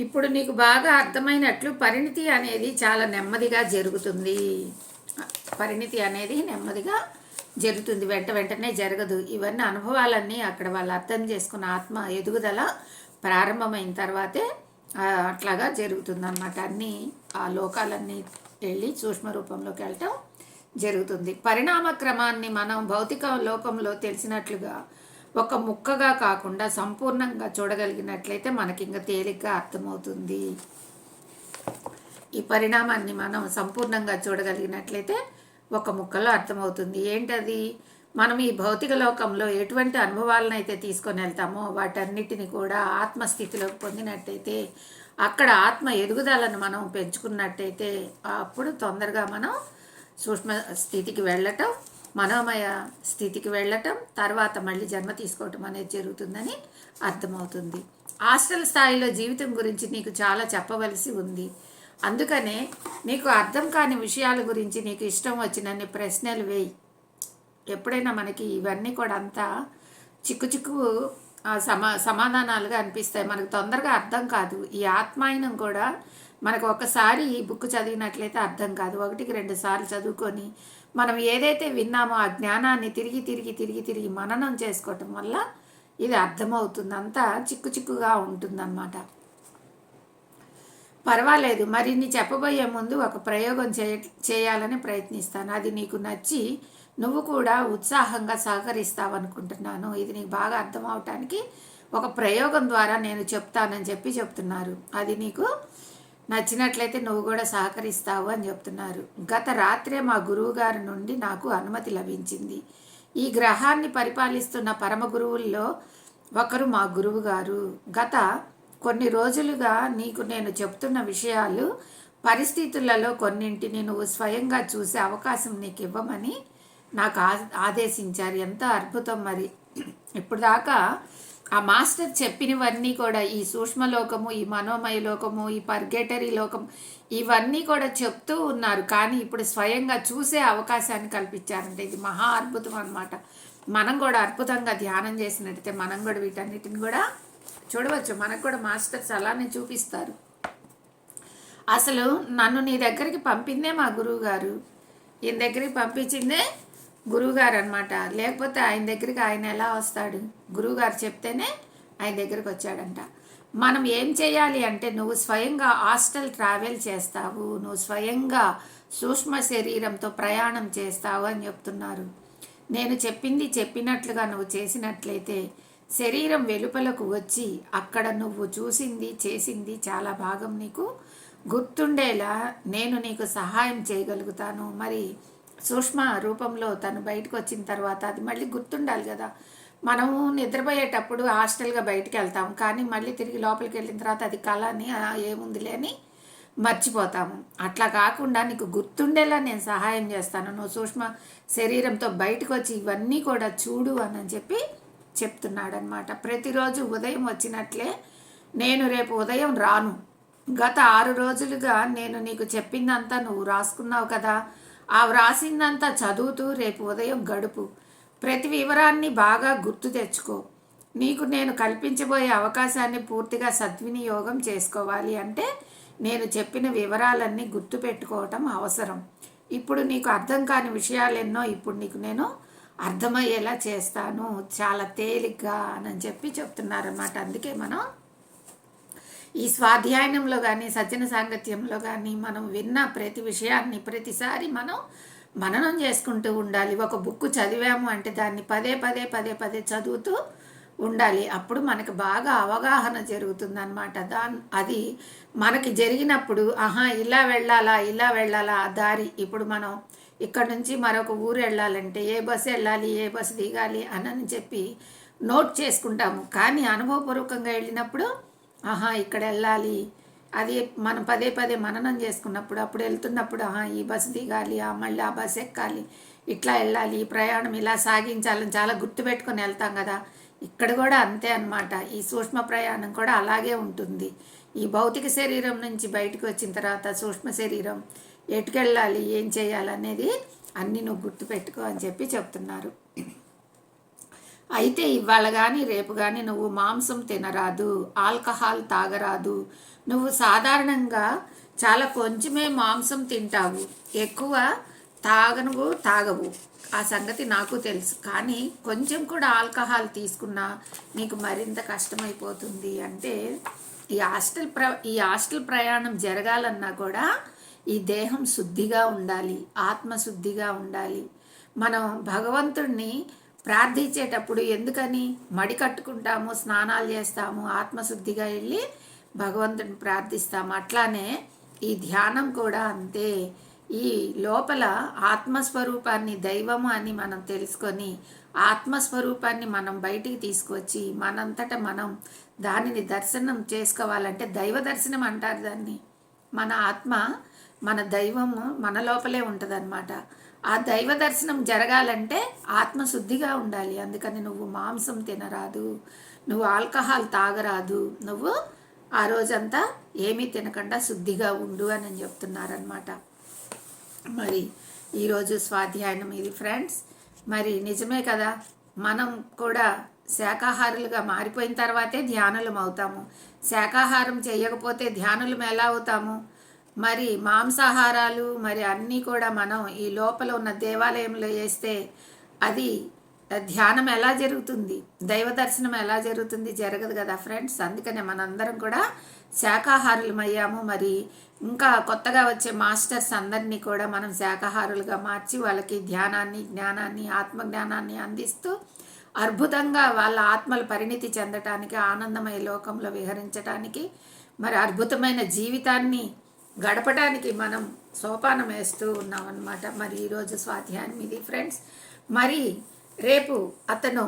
ఇప్పుడు నీకు బాగా అర్థమైనట్లు పరిణితి అనేది చాలా నెమ్మదిగా జరుగుతుంది. పరిణితి అనేది నెమ్మదిగా జరుగుతుంది, వెంట వెంటనే జరగదు. ఇవన్నీ అనుభవాలన్నీ అక్కడ వాళ్ళు అర్థం చేసుకున్న ఆత్మ ఎదుగుదల ప్రారంభమైన తర్వాతే అట్లాగా జరుగుతుందన్నమాట. అన్నీ ఆ లోకాలన్నీ వెళ్ళి సూక్ష్మ రూపంలోకి వెళ్ళటం జరుగుతుంది. పరిణామ క్రమాన్ని మనం భౌతిక లోకంలో తెలిసినట్లుగా ఒక ముక్కగా కాకుండా సంపూర్ణంగా చూడగలిగినట్లయితే మనకి ఇంకా తేలిగ్గా అర్థమవుతుంది. ఈ పరిణామాన్ని మనం సంపూర్ణంగా చూడగలిగినట్లయితే ఒక ముక్కలో అర్థమవుతుంది. ఏంటది? మనం ఈ భౌతిక లోకంలో ఎటువంటి అనుభవాలను అయితే తీసుకొని వెళ్తామో వాటన్నిటిని కూడా ఆత్మస్థితిలోకి పొందినట్టయితే, అక్కడ ఆత్మ ఎదుగుదలను మనం పెంచుకున్నట్టయితే అప్పుడు తొందరగా మనం సూక్ష్మ స్థితికి వెళ్ళటం, మనోమయ స్థితికి వెళ్ళటం, తర్వాత మళ్ళీ జన్మ తీసుకోవటం అనేది జరుగుతుందని అర్థమవుతుంది. హాస్టల్ స్థాయిలో జీవితం గురించి నీకు చాలా చెప్పవలసి ఉంది. అందుకనే నీకు అర్థం కాని విషయాల గురించి నీకు ఇష్టం వచ్చినన్ని ప్రశ్నలు వేయి. ఎప్పుడైనా మనకి ఇవన్నీ కూడా అంతా చిక్కు చిక్కు సమాధానాలుగా అనిపిస్తాయి, మనకు తొందరగా అర్థం కాదు. ఈ ఆత్మాయనం కూడా మనకు ఒకసారి ఈ బుక్ చదివినట్లయితే అర్థం కాదు, 1-2 సార్లు చదువుకొని మనం ఏదైతే విన్నామో ఆ జ్ఞానాన్ని తిరిగి తిరిగి తిరిగి తిరిగి మననం చేసుకోవటం వల్ల ఇది అర్థమవుతుంది. అంతా చిక్కు చిక్కుగా ఉంటుందన్నమాట. పర్వాలేదు, మరిన్ని చెప్పబోయే ముందు ఒక ప్రయోగం చేయాలని ప్రయత్నిస్తాను. అది నీకు నచ్చి నువ్వు కూడా ఉత్సాహంగా సహకరిస్తావనుకుంటున్నాను. ఇది నీకు బాగా అర్థం అవటానికి ఒక ప్రయోగం ద్వారా నేను చెప్తానని చెప్తున్నారు. అది నీకు నచ్చినట్లయితే నువ్వు కూడా సహకరిస్తావు అని చెప్తున్నారు. గత రాత్రే మా గురువుగారి నుండి నాకు అనుమతి లభించింది. ఈ గ్రహాన్ని పరిపాలిస్తున్న పరమ గురువుల్లో ఒకరు మా గురువు గారు. గత కొన్ని రోజులుగా నీకు నేను చెప్తున్న విషయాలు పరిస్థితులలో కొన్నింటిని నువ్వు స్వయంగా చూసే అవకాశం నీకు ఇవ్వమని నాకు ఆదేశించారు. ఎంత అద్భుతం! మరి ఇప్పుడు దాకా ఆ మాస్టర్ చెప్పినవన్నీ కూడా ఈ సూక్ష్మలోకము, ఈ మనోమయ లోకము, ఈ పర్గేటరీ లోకం, ఇవన్నీ కూడా చెప్తూ ఉన్నారు. కానీ ఇప్పుడు స్వయంగా చూసే అవకాశాన్ని కల్పించారంటే ఇది మహా అద్భుతం అన్నమాట. మనం కూడా అద్భుతంగా ధ్యానం చేసినట్టయితే మనం కూడా వీటన్నిటిని కూడా చూడవచ్చు. మనకు కూడా మాస్టర్స్ అలానే చూపిస్తారు. అసలు నన్ను నీ దగ్గరికి పంపిందే మా గురువు గారు, ఈయన దగ్గరికి పంపించిందే గురువుగారు అనమాట. లేకపోతే ఆయన దగ్గరికి ఆయన ఎలా వస్తాడు? గురువుగారు చెప్తేనే ఆయన దగ్గరికి వచ్చాడంట. మనం ఏం చేయాలి అంటే, నువ్వు స్వయంగా హాస్టల్ ట్రావెల్ చేస్తావు, నువ్వు స్వయంగా సూక్ష్మ శరీరంతో ప్రయాణం చేస్తావు అని చెప్తున్నారు. నేను చెప్పింది చెప్పినట్లుగా నువ్వు చేసినట్లయితే శరీరం వెలుపలకు వచ్చి అక్కడ నువ్వు చూసింది చేసింది చాలా భాగం నీకు గుర్తుండేలా నేను నీకు సహాయం చేయగలుగుతాను. మరి సూక్ష్మ రూపంలో తను బయటకు వచ్చిన తర్వాత అది మళ్ళీ గుర్తుండాలి కదా. మనము నిద్రపోయేటప్పుడు హాస్టల్గా బయటికి వెళ్తాము, కానీ మళ్ళీ తిరిగి లోపలికి వెళ్ళిన తర్వాత అది కళ అని ఏముందిలే అని మర్చిపోతాము. అట్లా కాకుండా నీకు గుర్తుండేలా నేను సహాయం చేస్తాను. నువ్వు సూక్ష్మ శరీరంతో బయటకు వచ్చి ఇవన్నీ కూడా చూడు అని చెప్పి చెప్తున్నాడనమాట. ప్రతిరోజు ఉదయం వచ్చినట్లే నేను రేపు ఉదయం రాను. గత 6 రోజులుగా నేను నీకు చెప్పిందంతా నువ్వు రాసుకున్నావు కదా, ఆ వ్రాసిందంతా చదువుతూ రేపు ఉదయం గడుపు. ప్రతి వివరాన్ని బాగా గుర్తు తెచ్చుకో. నీకు నేను కల్పించబోయే అవకాశాన్ని పూర్తిగా సద్వినియోగం చేసుకోవాలి అంటే నేను చెప్పిన వివరాలన్నీ గుర్తుపెట్టుకోవటం అవసరం. ఇప్పుడు నీకు అర్థం కాని విషయాలెన్నో ఇప్పుడు నీకు నేను అర్థమయ్యేలా చేస్తాను చాలా తేలిగ్గా అని చెప్తున్నారన్నమాట. అందుకే మనం ఈ స్వాధ్యాయంలో కానీ సజ్జన సాంగత్యంలో కానీ మనం విన్న ప్రతి విషయాన్ని ప్రతిసారి మనం మననం చేసుకుంటూ ఉండాలి. ఒక బుక్ చదివాము అంటే దాన్ని పదే పదే పదే పదే చదువుతూ ఉండాలి. అప్పుడు మనకు బాగా అవగాహన జరుగుతుందన్నమాట. అది మనకి జరిగినప్పుడు ఇలా వెళ్ళాలా ఆ దారి. ఇప్పుడు మనం ఇక్కడ నుంచి మరొక ఊరు వెళ్ళాలంటే ఏ బస్సు వెళ్ళాలి, ఏ బస్సు దిగాలి అని చెప్పి నోట్ చేసుకుంటాము. కానీ అనుభవపూర్వకంగా వెళ్ళినప్పుడు ఇక్కడ వెళ్ళాలి అది మనం పదే పదే మననం చేసుకున్నప్పుడు అప్పుడు వెళ్తున్నప్పుడు ఈ బస్సు దిగాలి, మళ్ళీ ఆ బస్సు ఎక్కాలి, ఇట్లా వెళ్ళాలి, ఈ ప్రయాణం ఇలా సాగించాలని చాలా గుర్తుపెట్టుకొని వెళ్తాం కదా. ఇక్కడ కూడా అంతే అన్నమాట. ఈ సూక్ష్మ ప్రయాణం కూడా అలాగే ఉంటుంది. ఈ భౌతిక శరీరం నుంచి బయటకు వచ్చిన తర్వాత సూక్ష్మ శరీరం ఎటుకెళ్ళాలి, ఏం చేయాలనేది అన్నీ నువ్వు గుర్తుపెట్టుకో అని చెప్తున్నారు. అయితే ఇవాళ కానీ రేపు కానీ నువ్వు మాంసం తినరాదు, ఆల్కహాల్ తాగరాదు. నువ్వు సాధారణంగా చాలా కొంచెమే మాంసం తింటావు, ఎక్కువ తాగవు. ఆ సంగతి నాకు తెలుసు. కానీ కొంచెం కూడా ఆల్కహాల్ తీసుకున్నా నీకు మరింత కష్టమైపోతుంది. అంటే ఈ హాస్టల్ ప్రయాణం జరగాలన్నా కూడా ఈ దేహం శుద్ధిగా ఉండాలి, ఆత్మశుద్ధిగా ఉండాలి. మనం భగవంతుడిని ప్రార్థించేటప్పుడు ఎందుకని మడి కట్టుకుంటాము, స్నానాలు చేస్తాము, ఆత్మశుద్ధిగా వెళ్ళి భగవంతుడిని ప్రార్థిస్తాము. అట్లానే ఈ ధ్యానం కూడా అంతే. ఈ లోపల ఆత్మస్వరూపాన్ని దైవము అని మనం తెలుసుకొని ఆత్మస్వరూపాన్ని మనం బయటికి తీసుకొచ్చి మనంతట మనం దానిని దర్శనం చేసుకోవాలంటే దైవ దర్శనం అంటారు దాన్ని. మన ఆత్మ మన దైవము మన లోపలే ఉంటుందన్నమాట. ఆ దైవ దర్శనం జరగాలంటే ఆత్మశుద్ధిగా ఉండాలి. అందుకని నువ్వు మాంసం తినరాదు, నువ్వు ఆల్కహాల్ తాగరాదు, నువ్వు ఆ రోజంతా ఏమీ తినకుండా శుద్ధిగా ఉండు అని చెప్తున్నారనమాట. మరి ఈరోజు స్వాధ్యాయనం ఇది ఫ్రెండ్స్. మరి నిజమే కదా, మనం కూడా శాకాహారులుగా మారిపోయిన తర్వాతే ధ్యానులం అవుతాము. శాకాహారం చేయకపోతే ధ్యానులం ఎలా అవుతాము? మరి మాంసాహారాలు మరి అన్నీ కూడా మనం ఈ లోపల ఉన్న దేవాలయంలో చేస్తే అది ధ్యానం ఎలా జరుగుతుంది? దైవ దర్శనం ఎలా జరుగుతుంది? జరగదు కదా ఫ్రెండ్స్. అందుకనే మనందరం కూడా శాకాహారులమయ్యాము. మరి ఇంకా కొత్తగా వచ్చే మాస్టర్స్ అందరినీ కూడా మనం శాకాహారులుగా మార్చి వాళ్ళకి ధ్యానాన్ని, జ్ఞానాన్ని, ఆత్మజ్ఞానాన్ని అందిస్తూ అద్భుతంగా వాళ్ళ ఆత్మలు పరిణితి చెందటానికి, ఆనందమయ లోకంలో విహరించడానికి, మరి అద్భుతమైన జీవితాన్ని గడపడానికి మనం సోపానం వేస్తూ ఉన్నాం అన్నమాట. మరి ఈరోజు స్వాధ్యాయం ఇది ఫ్రెండ్స్. మరి రేపు అతను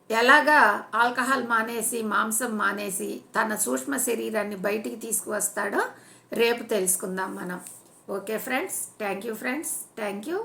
ఎలాగా ఆల్కహాల్ మానేసి మాంసం మానేసి తన సూక్ష్మ శరీరాన్ని బయటికి తీసుకువస్తాడో రేపు తెలుసుకుందాం మనం. Okay friends, thank you friends, thank you.